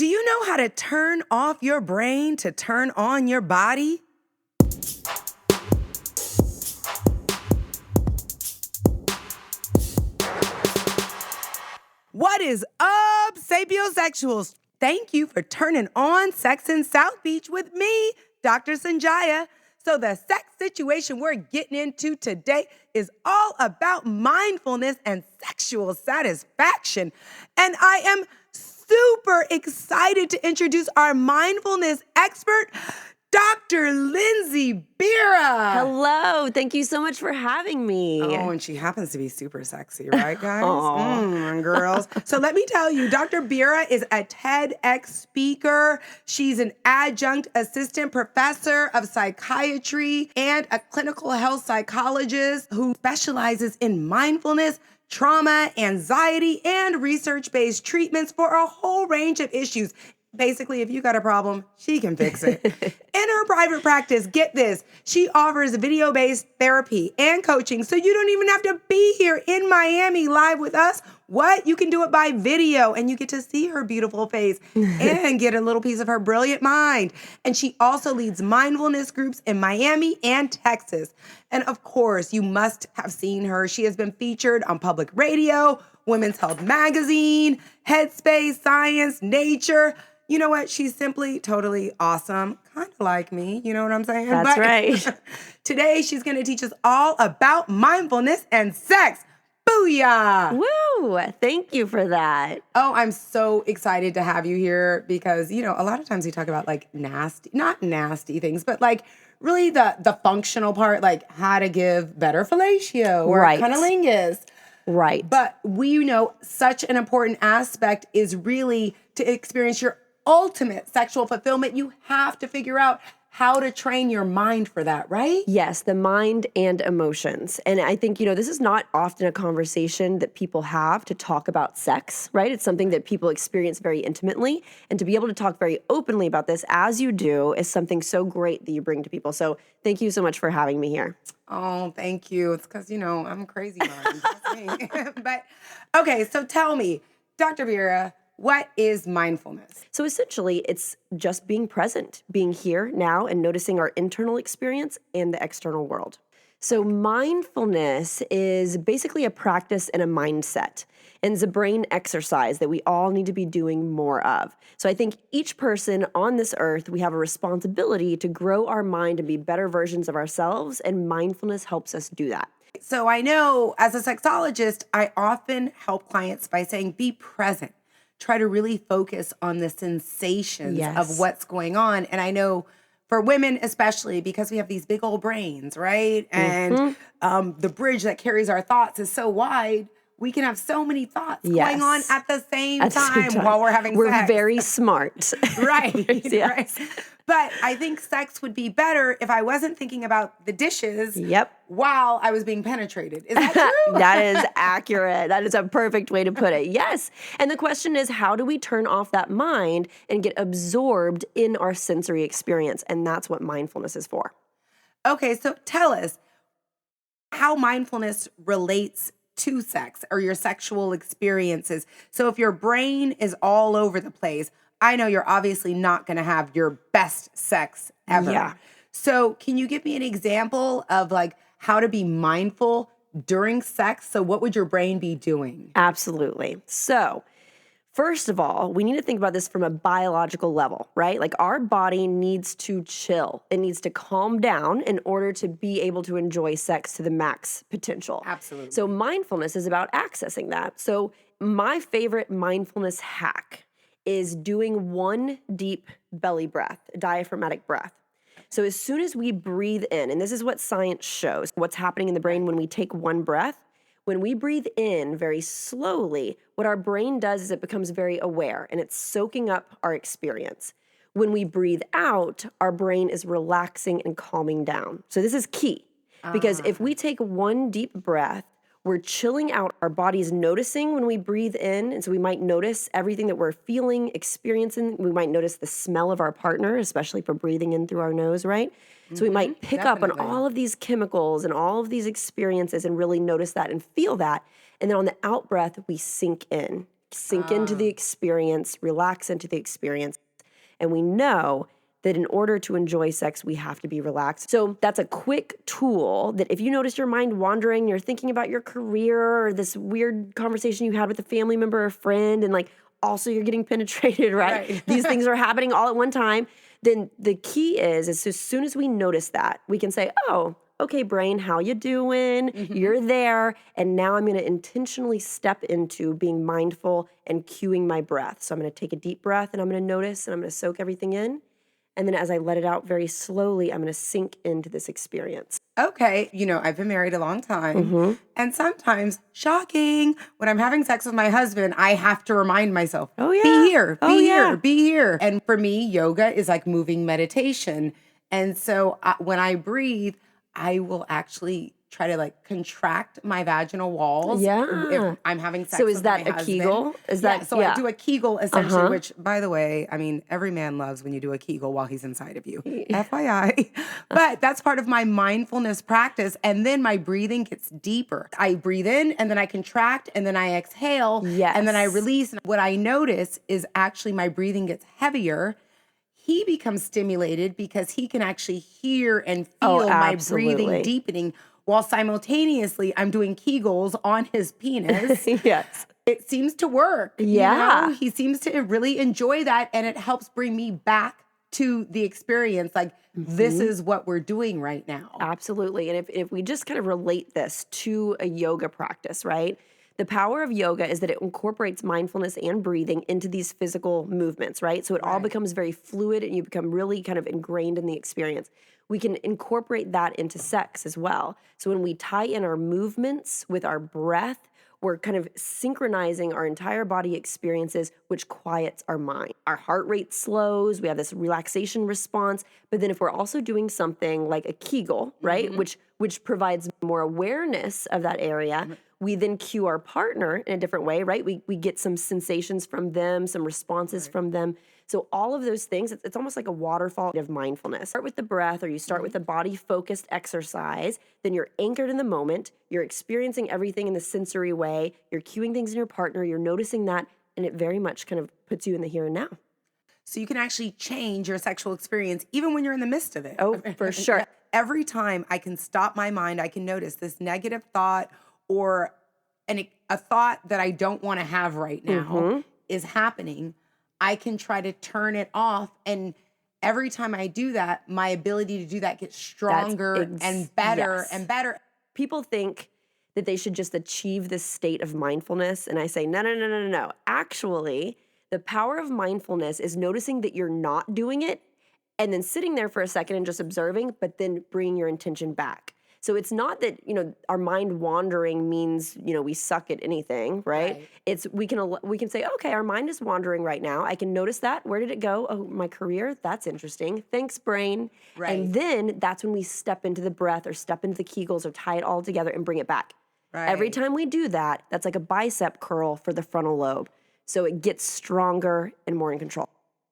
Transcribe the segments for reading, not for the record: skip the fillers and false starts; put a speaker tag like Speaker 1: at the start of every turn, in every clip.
Speaker 1: Do you know how to turn off your brain to turn on your body? What is up, sapiosexuals? Thank you for turning on Sex in South Beach with me, Dr. Sanjaya. So the sex situation we're getting into today is all about mindfulness and sexual satisfaction. And I am super excited to introduce our mindfulness expert, Dr. Lindsay Bira.
Speaker 2: Hello. Thank you so much for having me.
Speaker 1: Oh, and she happens to be super sexy, right, guys? Girls. So let me tell you, Dr. Bira is a TEDx speaker. She's an adjunct assistant professor of psychiatry and a clinical health psychologist who specializes in mindfulness, trauma, anxiety, and research-based treatments for a whole range of issues. Basically, if you got a problem, she can fix it. In her private practice, get this, she offers video-based therapy and coaching, so you don't even have to be here in Miami live with us. What? You can do it by video, and you get to see her beautiful face and get a little piece of her brilliant mind. And she also leads mindfulness groups in Miami and Texas. And of course, you must have seen her. She has been featured on public radio, Women's Health Magazine, Headspace, Science, Nature. You know what? She's simply totally awesome. Kind of like me. You know what I'm saying?
Speaker 2: That's right.
Speaker 1: Today, she's going to teach us all about mindfulness and sex. Booyah!
Speaker 2: Woo! Thank you for that.
Speaker 1: Oh, I'm so excited to have you here because, you know, a lot of times we talk about like not nasty things, but like really the functional part, like how to give better fellatio or cunnilingus.
Speaker 2: Right.
Speaker 1: But we know such an important aspect is really to experience your ultimate sexual fulfillment. You have to figure out how to train your mind for that, right?
Speaker 2: Yes, the mind and emotions. And I think, you know, this is not often a conversation that people have to talk about sex, right? It's something that people experience very intimately. And to be able to talk very openly about this as you do is something so great that you bring to people. So thank you so much for having me here.
Speaker 1: Oh, thank you. It's because, you know, I'm crazy mind. That's me. But, okay, so tell me, Dr. Bira, what is mindfulness?
Speaker 2: So essentially, it's just being present, being here now and noticing our internal experience and the external world. So mindfulness is basically a practice and a mindset, and it's a brain exercise that we all need to be doing more of. So I think each person on this earth, we have a responsibility to grow our mind and be better versions of ourselves, and mindfulness helps us do that.
Speaker 1: So I know as a sexologist, I often help clients by saying, be present. Try to really focus on the sensations of what's going on. And I know for women especially, because we have these big old brains, right? And the bridge that carries our thoughts is so wide, we can have so many thoughts going on at the same time while we're having sex.
Speaker 2: We're very smart.
Speaker 1: Right, right. But I think sex would be better if I wasn't thinking about the dishes while I was being penetrated. Is that true?
Speaker 2: That is accurate. That is a perfect way to put it. Yes. And the question is, how do we turn off that mind and get absorbed in our sensory experience? And that's what mindfulness is for.
Speaker 1: Okay, so tell us how mindfulness relates to sex or your sexual experiences. So if your brain is all over the place, I know you're obviously not going to have your best sex ever.
Speaker 2: Yeah.
Speaker 1: So can you give me an example of like how to be mindful during sex? So what would your brain be doing?
Speaker 2: Absolutely. So first of all, we need to think about this from a biological level, right? Like our body needs to chill. It needs to calm down in order to be able to enjoy sex to the max potential.
Speaker 1: Absolutely.
Speaker 2: So mindfulness is about accessing that. So my favorite mindfulness hack is doing one deep belly breath, diaphragmatic breath. So as soon as we breathe in, and this is what science shows, what's happening in the brain when we take one breath, when we breathe in very slowly, what our brain does is it becomes very aware and it's soaking up our experience. When we breathe out, our brain is relaxing and calming down. So this is key because if we take one deep breath, we're chilling out. Our body's noticing when we breathe in. And so we might notice everything that we're feeling, experiencing. We might notice the smell of our partner, especially if we're breathing in through our nose, right? So we might pick up on all of these chemicals and all of these experiences and really notice that and feel that. And then on the out breath, we sink in. sink into the experience, relax into the experience. And we know that in order to enjoy sex, we have to be relaxed. So that's a quick tool that if you notice your mind wandering, you're thinking about your career or this weird conversation you had with a family member or friend, and like also you're getting penetrated, right? These things are happening all at one time. Then the key is as soon as we notice that, we can say, oh, okay, brain, how you doing? You're there. And now I'm going to intentionally step into being mindful and cueing my breath. So I'm going to take a deep breath and I'm going to notice and I'm going to soak everything in. And then as I let it out very slowly, I'm going to sink into this experience.
Speaker 1: Okay. I've been married a long time. And sometimes, shocking, when I'm having sex with my husband, I have to remind myself,
Speaker 2: Oh, yeah.
Speaker 1: be here,
Speaker 2: Oh,
Speaker 1: be
Speaker 2: yeah.
Speaker 1: here, be here. And for me, yoga is like moving meditation. And so when I breathe, I will actually try to like contract my vaginal walls.
Speaker 2: Yeah.
Speaker 1: If I'm having sex
Speaker 2: So
Speaker 1: with
Speaker 2: is that
Speaker 1: my
Speaker 2: a
Speaker 1: husband.
Speaker 2: Kegel? Is
Speaker 1: Yeah,
Speaker 2: that
Speaker 1: so I do a Kegel essentially, which by the way, I mean, every man loves when you do a Kegel while he's inside of you. FYI. But that's part of my mindfulness practice. And then my breathing gets deeper. I breathe in and then I contract and then I exhale.
Speaker 2: Yes.
Speaker 1: And then I release. And what I notice is actually my breathing gets heavier. He becomes stimulated because he can actually hear and feel my breathing deepening while simultaneously I'm doing Kegels on his penis.
Speaker 2: Yes.
Speaker 1: It seems to work.
Speaker 2: Yeah.
Speaker 1: He seems to really enjoy that, and it helps bring me back to the experience. Like, this is what we're doing right now.
Speaker 2: Absolutely. And if we just kind of relate this to a yoga practice, right? The power of yoga is that it incorporates mindfulness and breathing into these physical movements, right? So it all becomes very fluid and you become really kind of ingrained in the experience. We can incorporate that into sex as well. So when we tie in our movements with our breath, we're kind of synchronizing our entire body experiences, which quiets our mind. Our heart rate slows, we have this relaxation response. But then if we're also doing something like a Kegel, right, which provides more awareness of that area, we then cue our partner in a different way, right? We get some sensations from them, some responses from them. So all of those things, it's almost like a waterfall of mindfulness. Start with the breath, or you start with a body-focused exercise, then you're anchored in the moment, you're experiencing everything in the sensory way, you're cueing things in your partner, you're noticing that, and it very much kind of puts you in the here and now.
Speaker 1: So you can actually change your sexual experience even when you're in the midst of it.
Speaker 2: Oh, for sure.
Speaker 1: Every time I can stop my mind, I can notice this negative thought or a thought that I don't want to have right now is happening. I can try to turn it off. And every time I do that, my ability to do that gets stronger and better and better.
Speaker 2: People think that they should just achieve this state of mindfulness. And I say, no. Actually, the power of mindfulness is noticing that you're not doing it and then sitting there for a second and just observing, but then bringing your intention back. So it's not that, our mind wandering means, we suck at anything, right? It's we can say, okay, our mind is wandering right now. I can notice that. Where did it go? Oh, my career. That's interesting. Thanks, brain.
Speaker 1: Right.
Speaker 2: And then that's when we step into the breath or step into the Kegels or tie it all together and bring it back.
Speaker 1: Right.
Speaker 2: Every time we do that, that's like a bicep curl for the frontal lobe. So it gets stronger and more in control.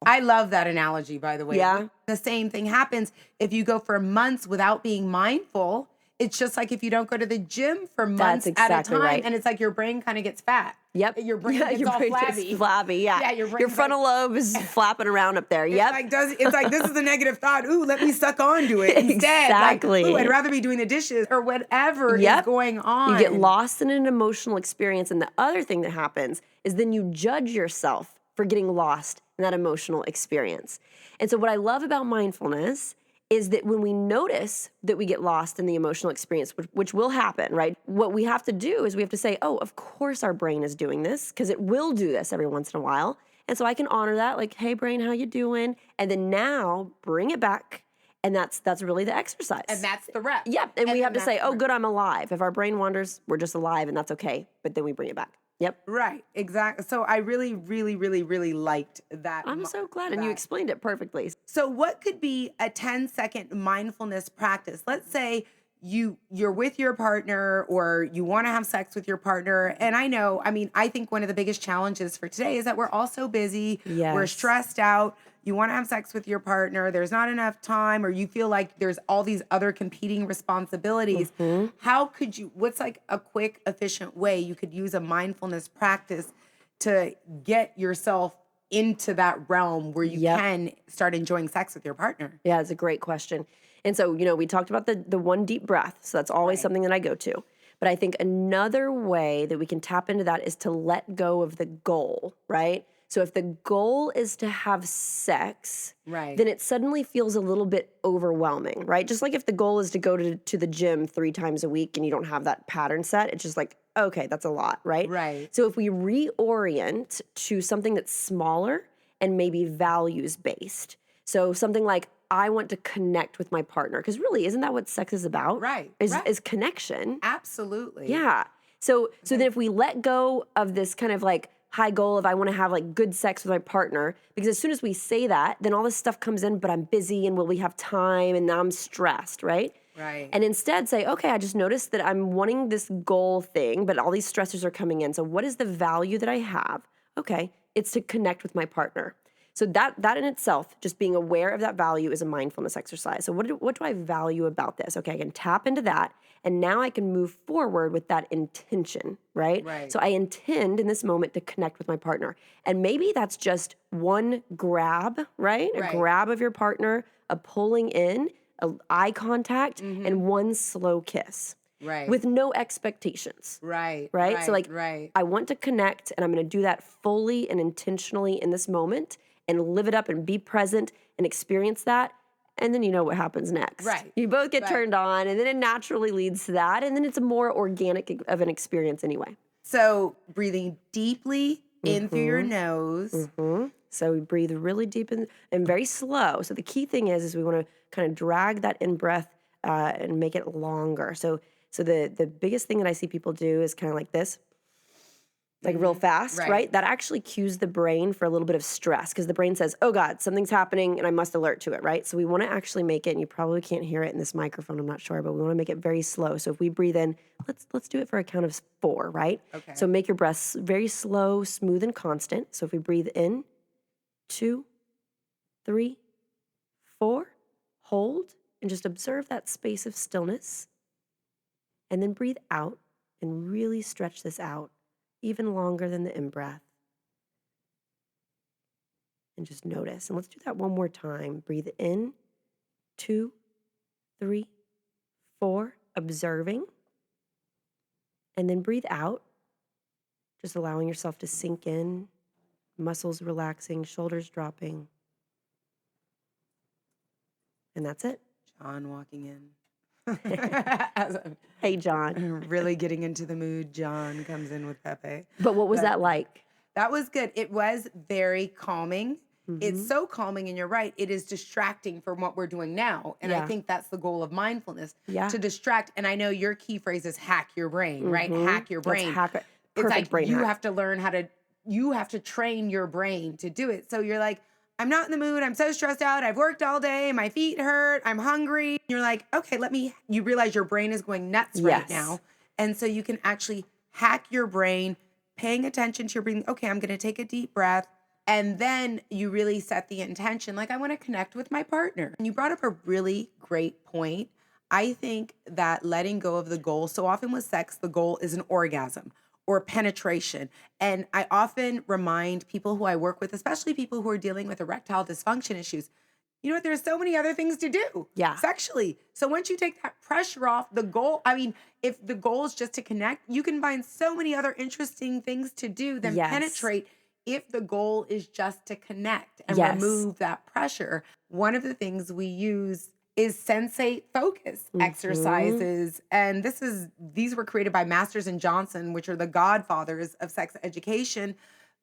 Speaker 1: I love that analogy, by the way.
Speaker 2: Yeah.
Speaker 1: The same thing happens if you go for months without being mindful. It's just like if you don't go to the gym for months at a time,
Speaker 2: right.
Speaker 1: and it's like your brain kind of gets fat.
Speaker 2: Yep.
Speaker 1: Your brain gets all flabby.
Speaker 2: Gets flabby, yeah.
Speaker 1: Yeah,
Speaker 2: your frontal lobe is flapping around up there. Yep.
Speaker 1: It's like this is a negative thought. Ooh, let me suck onto it instead.
Speaker 2: Exactly.
Speaker 1: Like, ooh, I'd rather be doing the dishes or whatever is going on.
Speaker 2: You get lost in an emotional experience. And the other thing that happens is then you judge yourself for getting lost in that emotional experience. And so what I love about mindfulness is that when we notice that we get lost in the emotional experience, which will happen, right? What we have to do is we have to say, oh, of course our brain is doing this because it will do this every once in a while. And so I can honor that, like, hey, brain, how you doing? And then now bring it back. And that's really the exercise.
Speaker 1: And that's the rep.
Speaker 2: Yep. And we have to say, oh, good, I'm alive. If our brain wanders, we're just alive and that's okay. But then we bring it back. Yep.
Speaker 1: Right. Exactly. So I really, really, really, really liked that.
Speaker 2: I'm so glad. And you explained it perfectly.
Speaker 1: So what could be a 10-second mindfulness practice? Let's say you're with your partner or you want to have sex with your partner. And I think one of the biggest challenges for today is that we're all so busy.
Speaker 2: Yes.
Speaker 1: We're stressed out. You want to have sex with your partner. There's not enough time, or you feel like there's all these other competing responsibilities. What's like a quick, efficient way you could use a mindfulness practice to get yourself into that realm where you
Speaker 2: Yep.
Speaker 1: can start enjoying sex with your partner?
Speaker 2: Yeah, it's a great question. And so, we talked about the one deep breath. So that's always
Speaker 1: Right.
Speaker 2: something that I go to. But I think another way that we can tap into that is to let go of the goal, right? So if the goal is to have sex,
Speaker 1: Right.
Speaker 2: then it suddenly feels a little bit overwhelming, right? Just like if the goal is to go to the gym 3 times a week and you don't have that pattern set, it's just like, okay, that's a lot, right?
Speaker 1: Right.
Speaker 2: So if we reorient to something that's smaller and maybe values based. So something like, I want to connect with my partner, because really, isn't that what sex is about?
Speaker 1: Right.
Speaker 2: Is connection.
Speaker 1: Absolutely.
Speaker 2: Yeah. So then if we let go of this kind of like high goal of I want to have like good sex with my partner, because as soon as we say that, then all this stuff comes in, but I'm busy and will we have time and now I'm stressed, right?
Speaker 1: Right.
Speaker 2: And instead say, okay, I just noticed that I'm wanting this goal thing, but all these stressors are coming in. So what is the value that I have? Okay, it's to connect with my partner. So that in itself, just being aware of that value, is a mindfulness exercise. So what do I value about this? Okay, I can tap into that, and now I can move forward with that intention, right?
Speaker 1: Right.
Speaker 2: So I intend in this moment to connect with my partner. And maybe that's just one grab, right? A
Speaker 1: Right.
Speaker 2: grab of your partner, a pulling in, a eye contact, and one slow kiss.
Speaker 1: Right.
Speaker 2: With no expectations.
Speaker 1: Right.
Speaker 2: Right? So like,
Speaker 1: right.
Speaker 2: I want to connect, and I'm going to do that fully and intentionally in this moment and live it up and be present and experience that. And then you know what happens next.
Speaker 1: Right.
Speaker 2: You both get
Speaker 1: Right.
Speaker 2: turned on, and then it naturally leads to that. And then it's a more organic of an experience anyway.
Speaker 1: So breathing deeply in through your nose.
Speaker 2: So we breathe really deep and very slow. So the key thing is we want to kind of drag that in breath and make it longer. So the biggest thing that I see people do is kind of like this, like real fast, right? That actually cues the brain for a little bit of stress, because the brain says, oh God, something's happening and I must alert to it, right? So we want to actually make it, and you probably can't hear it in this microphone, I'm not sure, but we want to make it very slow. So if we breathe in, let's do it for a count of 4, right?
Speaker 1: Okay.
Speaker 2: So make your breaths very slow, smooth, and constant. So if we breathe in, 2, 3, 4, hold, and just observe that space of stillness. And then breathe out and really stretch this out even longer than the in-breath. And just notice. And let's do that one more time. Breathe in, 2, 3, 4, observing. And then breathe out, just allowing yourself to sink in, muscles relaxing, shoulders dropping. And that's it.
Speaker 1: John walking in.
Speaker 2: Hey, John.
Speaker 1: Really getting into the mood. John comes in with Pepe.
Speaker 2: But what was that like?
Speaker 1: That was good. It was very calming. It's so calming, and you're right. It is distracting from what we're doing now. And I think that's the goal of mindfulness, to distract. And I know your key phrase is hack your brain, right? Hack your brain.
Speaker 2: Let's hack it.
Speaker 1: It's
Speaker 2: Perfect
Speaker 1: like
Speaker 2: brain
Speaker 1: you
Speaker 2: hack.
Speaker 1: have to learn you have to train your brain to do it. So you're like, I'm not in the mood. I'm so stressed out. I've worked all day. My feet hurt. I'm hungry. You're like, okay, you realize your brain is going nuts right now. And so you can actually hack your brain, paying attention to your breathing. Okay, I'm going to take a deep breath. And then you really set the intention, like, I want to connect with my partner. And you brought up a really great point. I think that letting go of the goal, so often with sex, the goal is an orgasm or penetration. And I often remind people who I work with, especially people who are dealing with erectile dysfunction issues, you know what, there's so many other things to do sexually. So once you take that pressure off, the goal, if the goal is just to connect, you can find so many other interesting things to do than penetrate if the goal is just to connect and remove that pressure. One of the things we use is sensate focus exercises. And these were created by Masters and Johnson, which are the godfathers of sex education.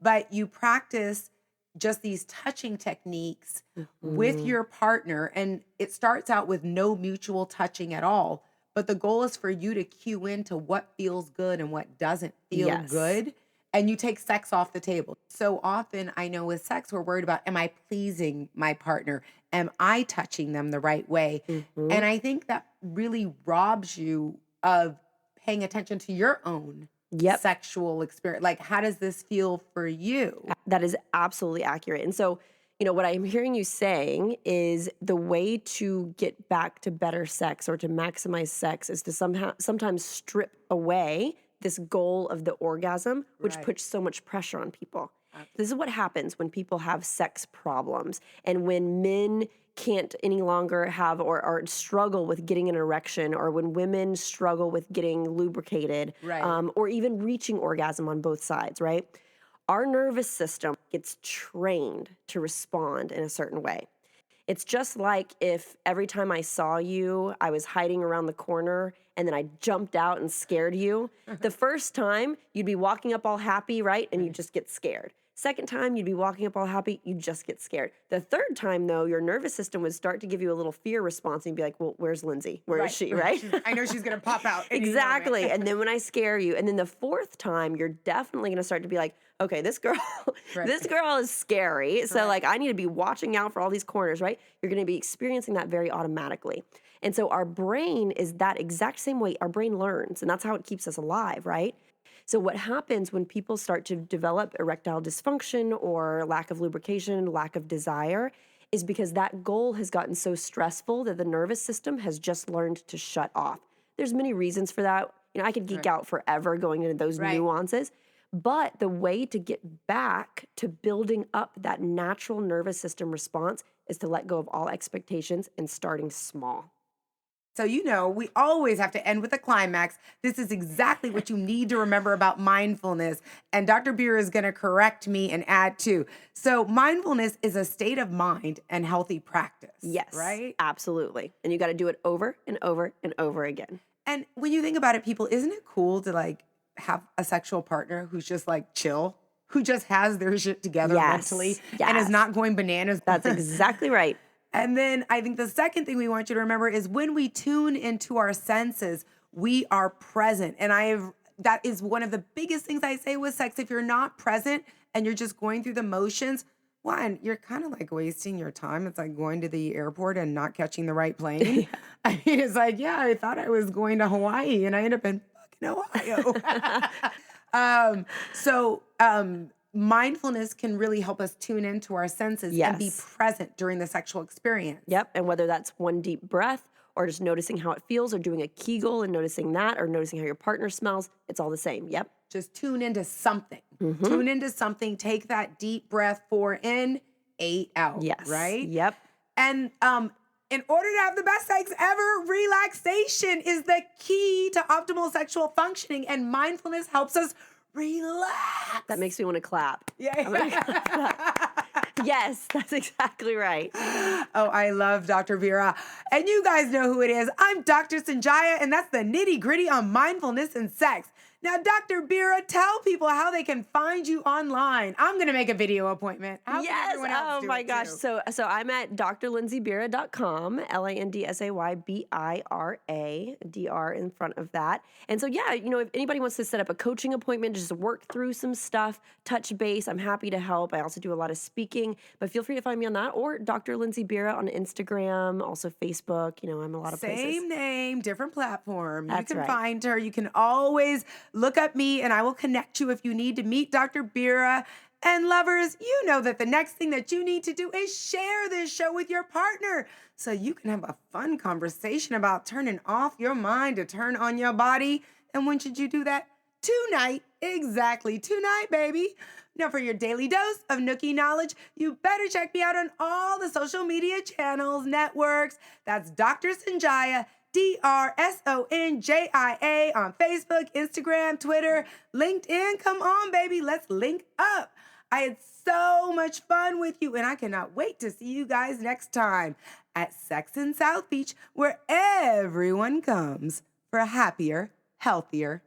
Speaker 1: But you practice just these touching techniques with your partner. And it starts out with no mutual touching at all. But the goal is for you to cue into what feels good and what doesn't feel good. And you take sex off the table. So often I know with sex, we're worried about, am I pleasing my partner? Am I touching them the right way? And I think that really robs you of paying attention to your own sexual experience. Like, how does this feel for you?
Speaker 2: That is absolutely accurate. And so, what I'm hearing you saying is the way to get back to better sex or to maximize sex is to sometimes strip away this goal of the orgasm, which
Speaker 1: Right.
Speaker 2: puts so much pressure on people. This is what happens when people have sex problems and when men can't any longer have or struggle with getting an erection, or when women struggle with getting lubricated,
Speaker 1: Right.
Speaker 2: or even reaching orgasm on both sides, right? Our nervous system gets trained to respond in a certain way. It's just like if every time I saw you, I was hiding around the corner and then I jumped out and scared you. The first time, you'd be walking up all happy, right? And you just get scared. Second time, you'd be walking up all happy, you just get scared. The third time, though, your nervous system would start to give you a little fear response and you'd be like, well, where's Lindsay? Where is she, right?
Speaker 1: I know she's going to pop out. any
Speaker 2: Exactly.
Speaker 1: moment.
Speaker 2: And then when I scare you, and then the fourth time, you're definitely going to start to be like, okay, this girl,
Speaker 1: Right.
Speaker 2: this girl is scary. So
Speaker 1: Right.
Speaker 2: like, I need to be watching out for all these corners, right? You're going to be experiencing that very automatically. And so our brain is that exact same way. Our brain learns, and that's how it keeps us alive, right? So what happens when people start to develop erectile dysfunction or lack of lubrication, lack of desire, is because that goal has gotten so stressful that the nervous system has just learned to shut off. There's many reasons for that. You know, I could geek
Speaker 1: Right.
Speaker 2: out forever going into those
Speaker 1: Right.
Speaker 2: nuances, but the way to get back to building up that natural nervous system response is to let go of all expectations and starting small.
Speaker 1: So, we always have to end with a climax. This is exactly what you need to remember about mindfulness. And Dr. Bira is going to correct me and add too. So, mindfulness is a state of mind and healthy practice.
Speaker 2: Yes,
Speaker 1: Right?
Speaker 2: absolutely. And you got to do it over and over and over again.
Speaker 1: And when you think about it, people, isn't it cool to have a sexual partner who's just chill, who just has their shit together
Speaker 2: Yes,
Speaker 1: mentally and is
Speaker 2: yes.
Speaker 1: not going bananas?
Speaker 2: That's exactly right.
Speaker 1: And then I think the second thing we want you to remember is when we tune into our senses, we are present. And that is one of the biggest things I say with sex. If you're not present and you're just going through the motions, one, you're kind of wasting your time. It's like going to the airport and not catching the right plane. I mean, it's I thought I was going to Hawaii and I ended up in fucking Ohio. Mindfulness can really help us tune into our senses and be
Speaker 2: Yes.
Speaker 1: present during the sexual experience.
Speaker 2: Yep. And whether that's one deep breath or just noticing how it feels or doing a Kegel and noticing that or noticing how your partner smells, it's all the same. Yep.
Speaker 1: Just tune into something.
Speaker 2: Mhm.
Speaker 1: Tune into something. Take that deep breath, 4 in, 8 out.
Speaker 2: Yes.
Speaker 1: Right?
Speaker 2: Yep.
Speaker 1: And in order to have the best sex ever, relaxation is the key to optimal sexual functioning, and mindfulness helps us relax.
Speaker 2: That makes me want to clap.
Speaker 1: Yeah.
Speaker 2: Yes, that's exactly right.
Speaker 1: Oh, I love Dr. Bira. And you guys know who it is. I'm Dr. Sanjaya, and that's the nitty gritty on mindfulness and sex. Now, Dr. Bira, tell people how they can find you online. I'm going to make a video appointment. How can
Speaker 2: Yes.
Speaker 1: everyone else
Speaker 2: Oh
Speaker 1: do
Speaker 2: my
Speaker 1: it
Speaker 2: gosh.
Speaker 1: too?
Speaker 2: So I'm at drlindsaybira.com, LANDSAYBIRA, DR in front of that. And so, yeah, if anybody wants to set up a coaching appointment, just work through some stuff, touch base, I'm happy to help. I also do a lot of speaking, but feel free to find me on that or Dr. Lindsay Bira on Instagram, also Facebook. I'm a lot of places.
Speaker 1: Same name, different platform.
Speaker 2: That's
Speaker 1: you can
Speaker 2: right.
Speaker 1: find her. You can always look up me and I will connect you if you need to meet Dr. Bira. And lovers, you know that the next thing that you need to do is share this show with your partner so you can have a fun conversation about turning off your mind to turn on your body. And when should you do that? Tonight. Exactly. Tonight, baby. Now, for your daily dose of Nookie knowledge, you better check me out on all the social media channels, networks. That's Dr. Sanjaya, DRSONJIA on Facebook, Instagram, Twitter, LinkedIn. Come on, baby. Let's link up. I had so much fun with you, and I cannot wait to see you guys next time at Sex in South Beach, where everyone comes for a happier, healthier